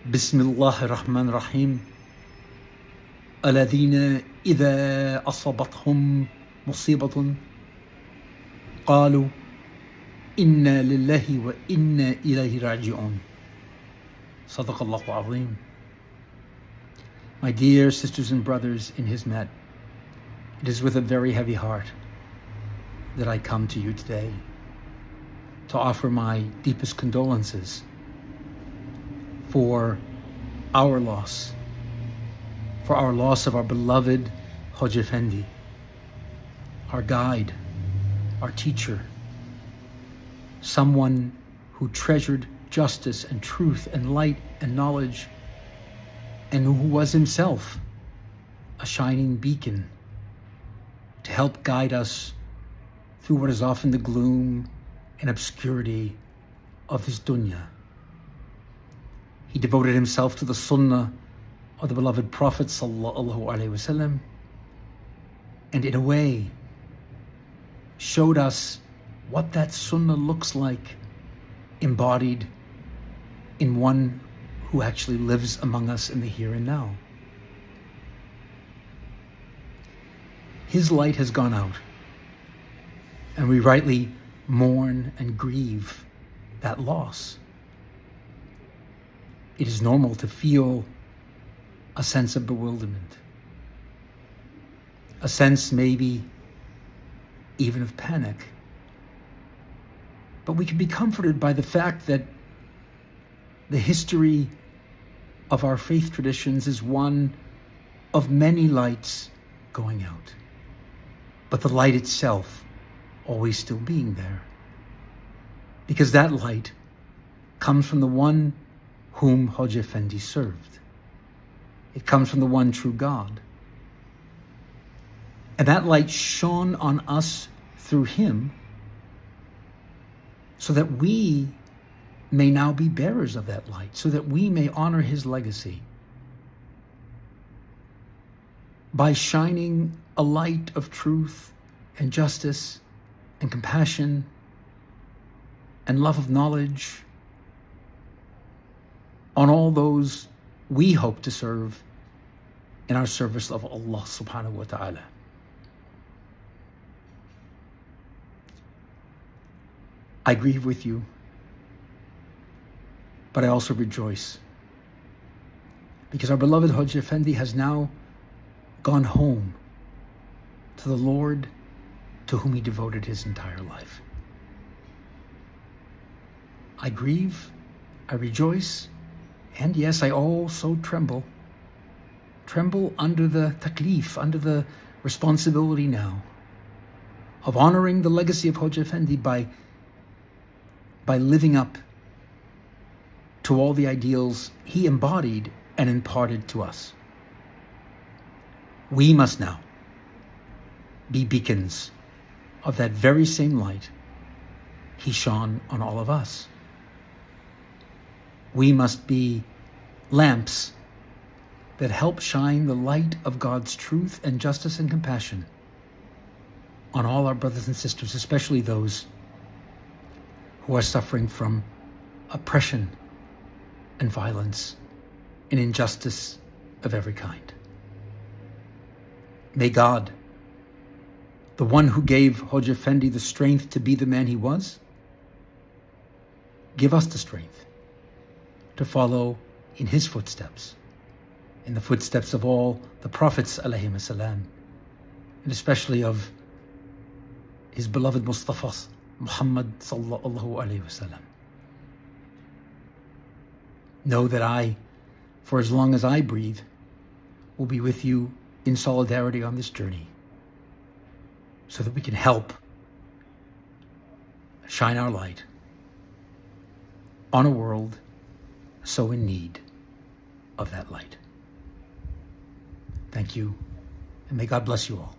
بسم الله الرحمن الرحيم الذين إذا أصابتهم مصيبة قالوا إنا لله وإنا إليه راجعون. صدق الله العظيم. My dear sisters and brothers in His mat, it is with a very heavy heart that I come to you today to offer my deepest condolences for our loss of our beloved Hocaefendi, our guide, our teacher, someone who treasured justice and truth and light and knowledge, and who was himself a shining beacon to help guide us through what is often the gloom and obscurity of this dunya. He devoted himself to the sunnah of the beloved Prophet ﷺ, and in a way showed us what that sunnah looks like embodied in one who actually lives among us in the here and now. His light has gone out, and we rightly mourn and grieve that loss. It is normal to feel a sense of bewilderment, a sense maybe even of panic. But we can be comforted by the fact that the history of our faith traditions is one of many lights going out, but the light itself always still being there. Because that light comes from the one whom Hocaefendi served. It comes from the one true God. And that light shone on us through him so that we may now be bearers of that light, so that we may honor his legacy by shining a light of truth and justice and compassion and love of knowledge on all those we hope to serve in our service of Allah subhanahu wa ta'ala. I grieve with you, but I also rejoice because our beloved Hocaefendi has now gone home to the Lord to whom he devoted his entire life. I grieve, I rejoice, and yes, I also tremble under the taklif, under the responsibility now of honoring the legacy of Hocaefendi by living up to all the ideals he embodied and imparted to us. We must now be beacons of that very same light he shone on all of us. We must be lamps that help shine the light of God's truth and justice and compassion on all our brothers and sisters, especially those who are suffering from oppression and violence and injustice of every kind. May God, the one who gave Hocaefendi the strength to be the man he was, give us the strength to follow in his footsteps, in the footsteps of all the prophets alayhim salam, and especially of his beloved Mustafa Muhammad sallallahu alayhi wasallam. Know that I, for as long as I breathe, will be with you in solidarity on this journey so that we can help shine our light on a world so in need of that light. Thank you, and may God bless you all.